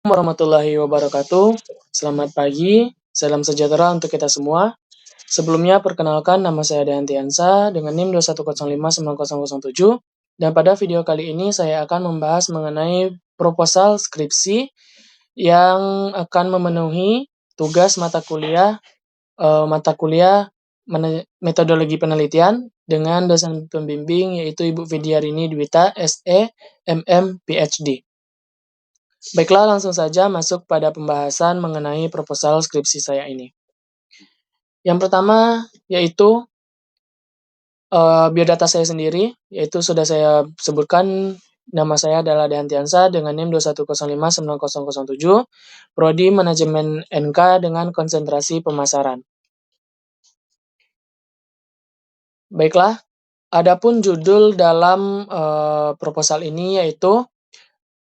Warahmatullahi wabarakatuh. Selamat pagi, salam sejahtera untuk kita semua. Sebelumnya, perkenalkan nama saya Dehan Tiansa dengan NIM 210590007. Dan pada video kali ini saya akan membahas mengenai proposal skripsi yang akan memenuhi tugas mata kuliah metodologi penelitian dengan dosen pembimbing yaitu Ibu Vidyarini Dwita, SE, MM, PhD. Baiklah, langsung saja masuk pada pembahasan mengenai proposal skripsi saya ini. Yang pertama yaitu biodata saya sendiri, yaitu sudah saya sebutkan, nama saya adalah Dehan Tiansa dengan NIM 210590007, Prodi Manajemen NK dengan konsentrasi pemasaran. Baiklah, adapun judul dalam proposal ini yaitu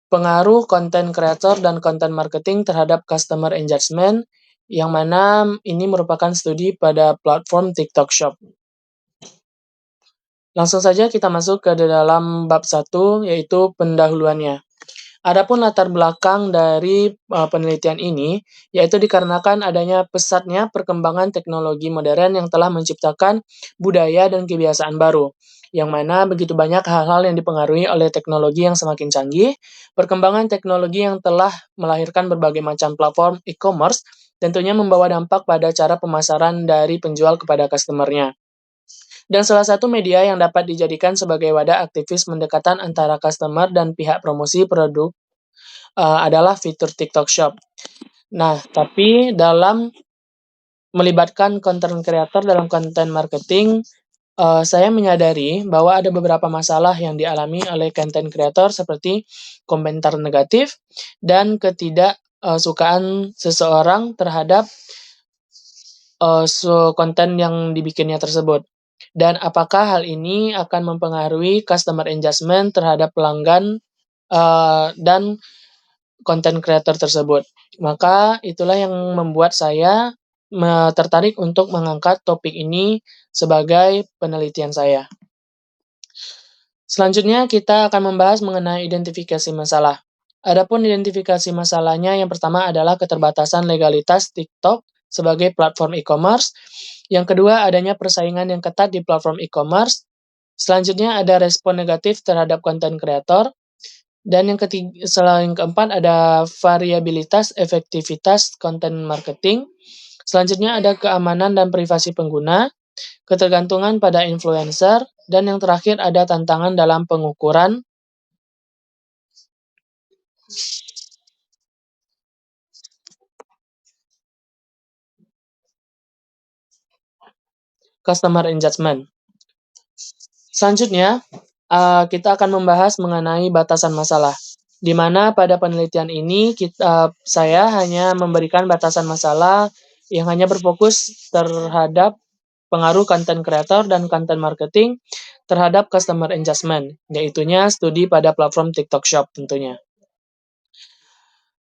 pengaruh konten kreator dan konten marketing terhadap customer engagement, yang mana ini merupakan studi pada platform TikTok Shop. Langsung saja kita masuk ke dalam bab 1, yaitu pendahuluannya. Adapun latar belakang dari penelitian ini, yaitu dikarenakan adanya pesatnya perkembangan teknologi modern yang telah menciptakan budaya dan kebiasaan baru, yang mana begitu banyak hal-hal yang dipengaruhi oleh teknologi yang semakin canggih, perkembangan teknologi yang telah melahirkan berbagai macam platform e-commerce, tentunya membawa dampak pada cara pemasaran dari penjual kepada customer-nya. Dan salah satu media yang dapat dijadikan sebagai wadah aktivis mendekatan antara customer dan pihak promosi produk adalah fitur TikTok Shop. Nah, tapi dalam melibatkan content creator dalam konten marketing, saya menyadari bahwa ada beberapa masalah yang dialami oleh content creator seperti komentar negatif dan ketidaksukaan seseorang terhadap konten yang dibikinnya tersebut. Dan apakah hal ini akan mempengaruhi customer engagement terhadap pelanggan dan konten creator tersebut. Maka itulah yang membuat saya tertarik untuk mengangkat topik ini sebagai penelitian saya. Selanjutnya kita akan membahas mengenai identifikasi masalah. Adapun identifikasi masalahnya, yang pertama adalah keterbatasan legalitas TikTok sebagai platform e-commerce. Yang kedua, adanya persaingan yang ketat di platform e-commerce. Selanjutnya ada respon negatif terhadap konten kreator. Dan yang keempat ada variabilitas efektivitas konten marketing. Selanjutnya ada keamanan dan privasi pengguna, ketergantungan pada influencer, dan yang terakhir ada tantangan dalam pengukuran customer engagement. Selanjutnya, kita akan membahas mengenai batasan masalah, di mana pada penelitian ini saya hanya memberikan batasan masalah yang hanya berfokus terhadap pengaruh konten kreator dan konten marketing terhadap customer engagement, yaitunya studi pada platform TikTok Shop tentunya.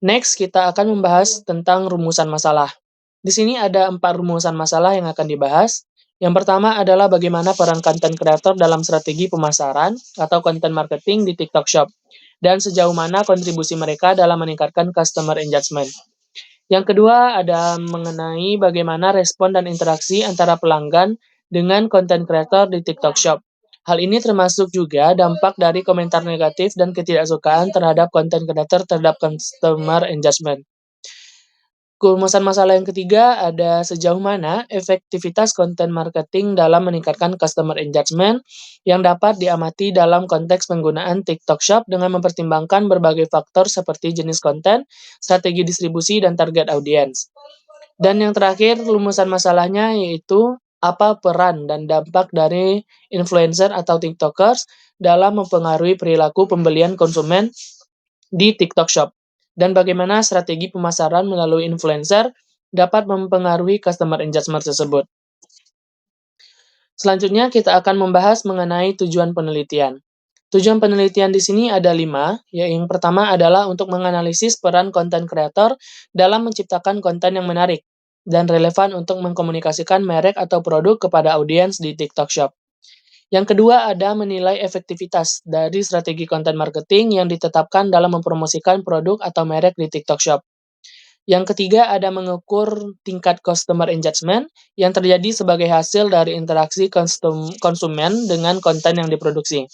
Next, kita akan membahas tentang rumusan masalah. Di sini ada 4 rumusan masalah yang akan dibahas. Yang pertama adalah bagaimana peran konten kreator dalam strategi pemasaran atau konten marketing di TikTok Shop, dan sejauh mana kontribusi mereka dalam meningkatkan customer engagement. Yang kedua ada mengenai bagaimana respon dan interaksi antara pelanggan dengan konten kreator di TikTok Shop. Hal ini termasuk juga dampak dari komentar negatif dan ketidaksukaan terhadap konten kreator terhadap customer engagement. Rumusan masalah yang ketiga ada sejauh mana efektivitas konten marketing dalam meningkatkan customer engagement yang dapat diamati dalam konteks penggunaan TikTok Shop dengan mempertimbangkan berbagai faktor seperti jenis konten, strategi distribusi, dan target audiens. Dan yang terakhir, rumusan masalahnya yaitu apa peran dan dampak dari influencer atau TikTokers dalam mempengaruhi perilaku pembelian konsumen di TikTok Shop, dan bagaimana strategi pemasaran melalui influencer dapat mempengaruhi customer engagement tersebut. Selanjutnya kita akan membahas mengenai tujuan penelitian. Tujuan penelitian di sini ada 5, yang pertama adalah untuk menganalisis peran konten kreator dalam menciptakan konten yang menarik dan relevan untuk mengkomunikasikan merek atau produk kepada audiens di TikTok Shop. Yang kedua ada menilai efektivitas dari strategi konten marketing yang ditetapkan dalam mempromosikan produk atau merek di TikTok Shop. Yang ketiga ada mengukur tingkat customer engagement yang terjadi sebagai hasil dari interaksi konsumen dengan konten yang diproduksi.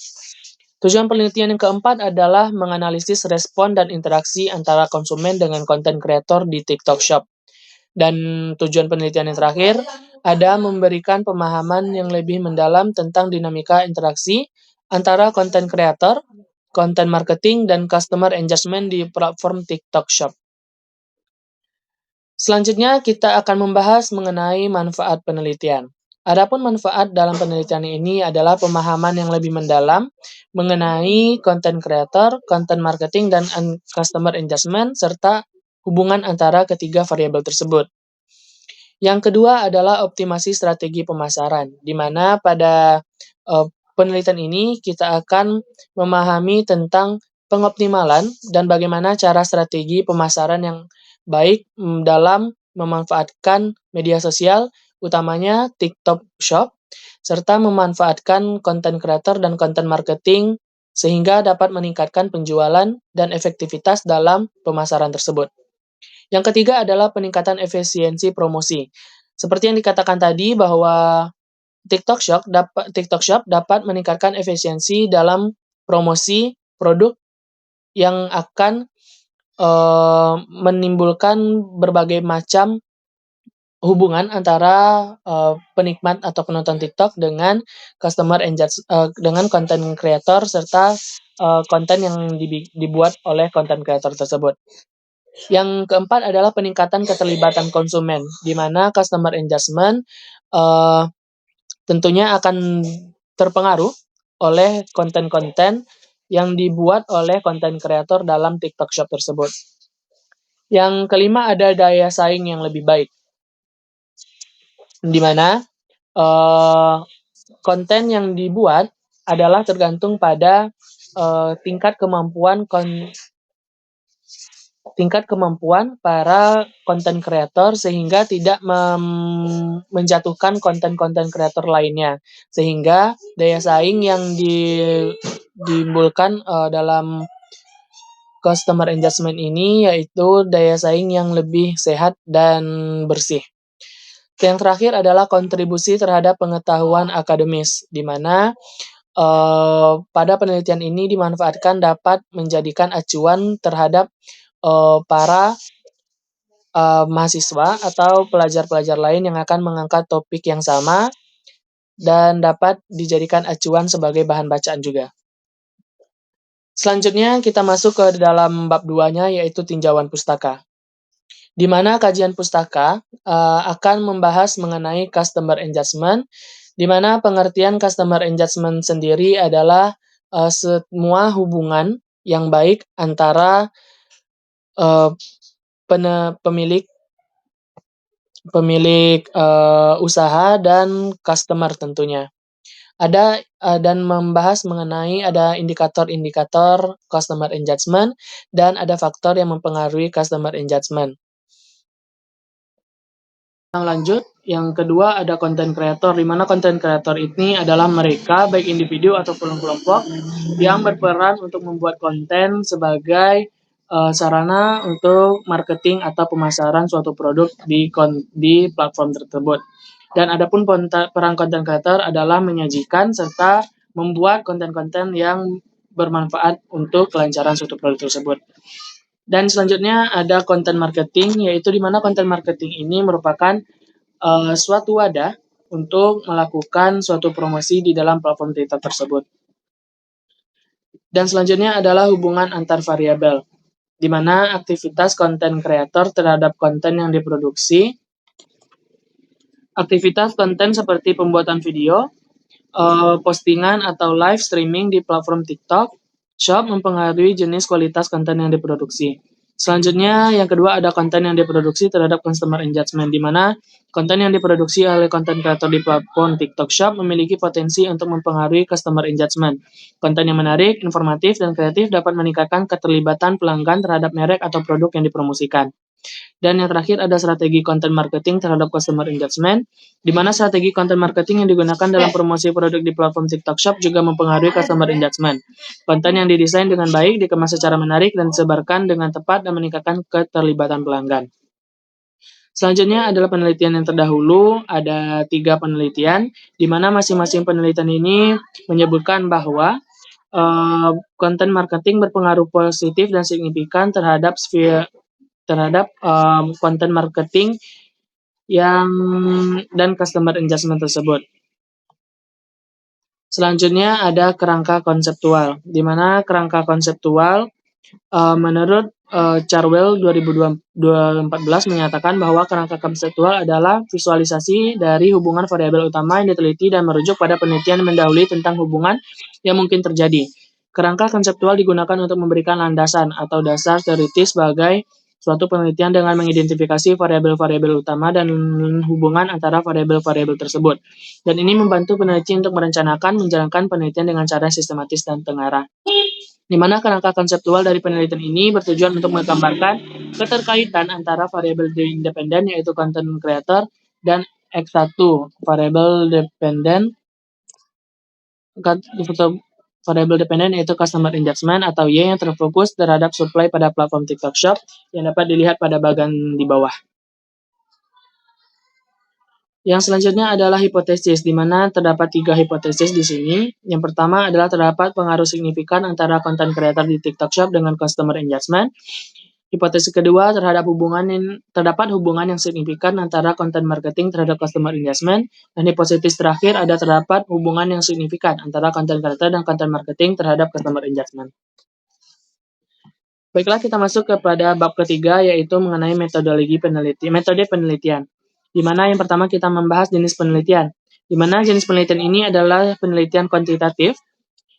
Tujuan penelitian yang keempat adalah menganalisis respon dan interaksi antara konsumen dengan konten kreator di TikTok Shop. Dan tujuan penelitian yang terakhir ada memberikan pemahaman yang lebih mendalam tentang dinamika interaksi antara konten kreator, konten marketing, dan customer engagement di platform TikTok Shop. Selanjutnya kita akan membahas mengenai manfaat penelitian. Adapun manfaat dalam penelitian ini adalah pemahaman yang lebih mendalam mengenai konten kreator, konten marketing, dan customer engagement, serta hubungan antara ketiga variabel tersebut. Yang kedua adalah optimasi strategi pemasaran, di mana pada penelitian ini kita akan memahami tentang pengoptimalan dan bagaimana cara strategi pemasaran yang baik dalam memanfaatkan media sosial, utamanya TikTok Shop, serta memanfaatkan konten kreator dan konten marketing sehingga dapat meningkatkan penjualan dan efektivitas dalam pemasaran tersebut. Yang ketiga adalah peningkatan efisiensi promosi. Seperti yang dikatakan tadi bahwa TikTok Shop dapat meningkatkan efisiensi dalam promosi produk yang akan menimbulkan berbagai macam hubungan antara penikmat atau penonton TikTok dengan dengan konten kreator serta konten yang dibuat oleh konten kreator tersebut. Yang keempat adalah peningkatan keterlibatan konsumen, di mana customer engagement tentunya akan terpengaruh oleh konten-konten yang dibuat oleh konten kreator dalam TikTok Shop tersebut. Yang kelima ada daya saing yang lebih baik, di mana konten yang dibuat adalah tergantung pada tingkat kemampuan para konten kreator sehingga tidak menjatuhkan konten-konten kreator lainnya, sehingga daya saing yang ditimbulkan dalam customer engagement ini yaitu daya saing yang lebih sehat dan bersih. Yang terakhir adalah kontribusi terhadap pengetahuan akademis, di mana pada penelitian ini dimanfaatkan dapat menjadikan acuan terhadap para mahasiswa atau pelajar-pelajar lain yang akan mengangkat topik yang sama dan dapat dijadikan acuan sebagai bahan bacaan juga. Selanjutnya kita masuk ke dalam bab 2-nya yaitu tinjauan pustaka, di mana kajian pustaka akan membahas mengenai customer engagement, di mana pengertian customer engagement sendiri adalah semua hubungan yang baik antara pemilik usaha dan customer tentunya. Ada dan membahas mengenai ada indikator-indikator customer engagement dan ada faktor yang mempengaruhi customer engagement. Lanjut, yang kedua ada content creator, di mana content creator ini adalah mereka baik individu ataupun kelompok yang berperan untuk membuat konten sebagai sarana untuk marketing atau pemasaran suatu produk di platform tersebut. Dan adapun peran content creator adalah menyajikan serta membuat konten-konten yang bermanfaat untuk kelancaran suatu produk tersebut. Dan selanjutnya ada content marketing, yaitu di mana content marketing ini merupakan suatu wadah untuk melakukan suatu promosi di dalam platform TikTok tersebut. Dan selanjutnya adalah hubungan antar variabel, di mana aktivitas konten kreator terhadap konten yang diproduksi. Aktivitas konten seperti pembuatan video, postingan atau live streaming di platform TikTok Shop mempengaruhi jenis kualitas konten yang diproduksi. Selanjutnya, yang kedua ada konten yang diproduksi terhadap customer engagement, di mana konten yang diproduksi oleh konten kreator di platform TikTok Shop memiliki potensi untuk mempengaruhi customer engagement. Konten yang menarik, informatif, dan kreatif dapat meningkatkan keterlibatan pelanggan terhadap merek atau produk yang dipromosikan. Dan yang terakhir ada strategi content marketing terhadap customer engagement, di mana strategi content marketing yang digunakan dalam promosi produk di platform TikTok Shop juga mempengaruhi customer engagement. Konten yang didesain dengan baik, dikemas secara menarik, dan disebarkan dengan tepat dan meningkatkan keterlibatan pelanggan. Selanjutnya adalah penelitian yang terdahulu, ada 3 penelitian, di mana masing-masing penelitian ini menyebutkan bahwa konten marketing berpengaruh positif dan signifikan terhadap konten marketing dan customer engagement tersebut. Selanjutnya ada kerangka konseptual, di mana kerangka konseptual menurut Charwell 2014 menyatakan bahwa kerangka konseptual adalah visualisasi dari hubungan variabel utama yang diteliti dan merujuk pada penelitian mendahului tentang hubungan yang mungkin terjadi. Kerangka konseptual digunakan untuk memberikan landasan atau dasar teoritis sebagai suatu penelitian dengan mengidentifikasi variabel-variabel utama dan hubungan antara variabel-variabel tersebut. Dan ini membantu peneliti untuk merencanakan menjalankan penelitian dengan cara sistematis dan tengarah. Di mana kerangka konseptual dari penelitian ini bertujuan untuk menggambarkan keterkaitan antara variabel independen yaitu content creator dan X1 variabel dependen yaitu customer engagement atau Y yang terfokus terhadap supply pada platform TikTok Shop yang dapat dilihat pada bagian di bawah. Yang selanjutnya adalah hipotesis, di mana terdapat 3 hipotesis di sini. Yang pertama adalah terdapat pengaruh signifikan antara content creator di TikTok Shop dengan customer engagement. Hipotesis kedua terdapat hubungan yang signifikan antara content marketing terhadap customer engagement. Dan hipotesis terakhir terdapat hubungan yang signifikan antara content creator dan content marketing terhadap customer engagement. Baiklah, kita masuk kepada bab ketiga, yaitu mengenai metode penelitian. Di mana yang pertama kita membahas jenis penelitian. Di mana jenis penelitian ini adalah penelitian kuantitatif,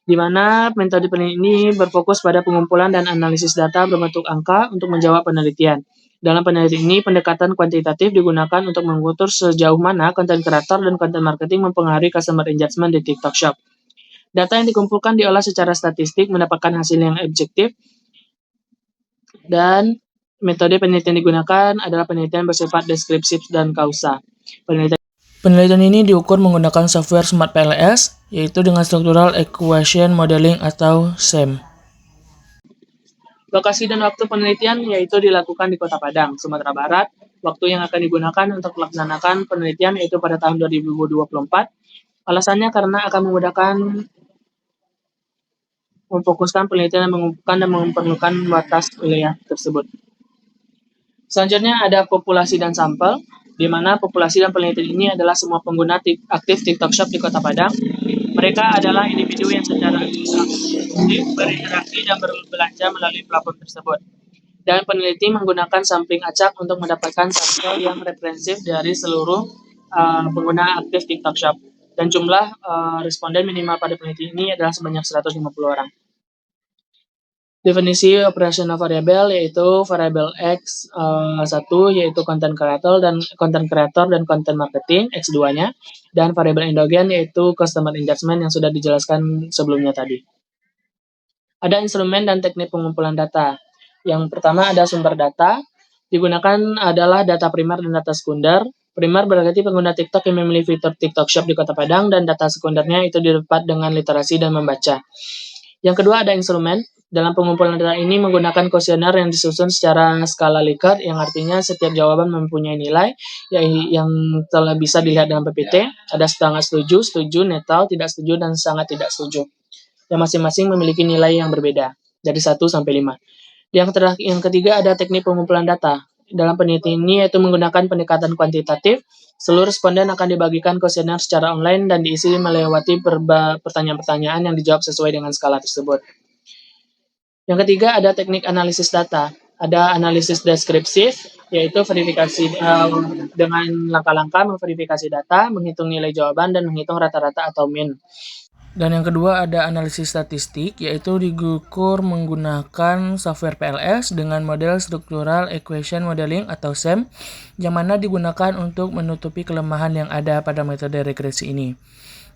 di mana metode penelitian ini berfokus pada pengumpulan dan analisis data berbentuk angka untuk menjawab penelitian. Dalam penelitian ini, pendekatan kuantitatif digunakan untuk mengukur sejauh mana content creator dan content marketing mempengaruhi customer engagement di TikTok Shop. Data yang dikumpulkan diolah secara statistik mendapatkan hasil yang objektif, dan metode penelitian digunakan adalah penelitian bersifat deskriptif dan kausa. Penelitian ini diukur menggunakan software Smart PLS, yaitu dengan Structural Equation Modeling atau SEM. Lokasi dan waktu penelitian yaitu dilakukan di Kota Padang, Sumatera Barat. Waktu yang akan digunakan untuk melaksanakan penelitian yaitu pada tahun 2024. Alasannya karena akan memudahkan memfokuskan penelitian yang mengumpulkan dan memerlukan batas wilayah tersebut. Selanjutnya ada populasi dan sampel, di mana populasi dan penelitian ini adalah semua pengguna aktif TikTok Shop di Kota Padang. Mereka adalah individu yang secara aktif berinteraksi dan berbelanja melalui platform tersebut. Dan peneliti menggunakan sampling acak untuk mendapatkan sampel yang representatif dari seluruh pengguna aktif TikTok Shop. Dan jumlah responden minimal pada penelitian ini adalah sebanyak 150 orang. Definisi operasional variabel yaitu variabel X1 yaitu content creator dan content marketing X2-nya, dan variabel endogen yaitu customer engagement yang sudah dijelaskan sebelumnya tadi. Ada instrumen dan teknik pengumpulan data. Yang pertama ada sumber data. Digunakan adalah data primer dan data sekunder. Primer berarti pengguna TikTok yang memilih fitur TikTok Shop di Kota Padang, dan data sekundernya itu didapat dengan literasi dan membaca. Yang kedua ada instrumen. Dalam pengumpulan data ini menggunakan kuesioner yang disusun secara skala Likert, yang artinya setiap jawaban mempunyai nilai yang telah bisa dilihat dalam PPT. Ada sangat setuju, netral, tidak setuju, dan sangat tidak setuju. Yang masing-masing memiliki nilai yang berbeda, dari 1 sampai 5. Yang ketiga ada teknik pengumpulan data. Dalam penelitian ini yaitu menggunakan pendekatan kuantitatif. Seluruh responden akan dibagikan kuesioner secara online dan diisi melewati pertanyaan-pertanyaan yang dijawab sesuai dengan skala tersebut. Yang ketiga ada teknik analisis data. Ada analisis deskriptif, yaitu verifikasi dengan langkah-langkah memverifikasi data, menghitung nilai jawaban, dan menghitung rata-rata atau mean. Dan yang kedua ada analisis statistik, yaitu diukur menggunakan software PLS dengan model Structural Equation Modeling atau SEM, yang mana digunakan untuk menutupi kelemahan yang ada pada metode regresi ini.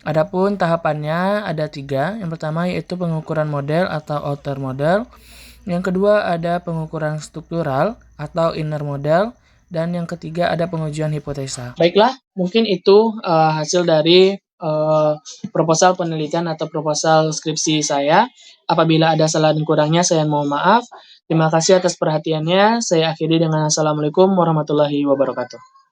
Adapun tahapannya ada 3. Yang pertama yaitu pengukuran model atau outer model. Yang kedua ada pengukuran struktural atau inner model, dan yang ketiga ada pengujian hipotesa. Baiklah, mungkin itu hasil dari proposal penelitian atau proposal skripsi saya. Apabila ada salah dan kurangnya, saya mohon maaf. Terima kasih atas perhatiannya. Saya akhiri dengan Assalamualaikum warahmatullahi wabarakatuh.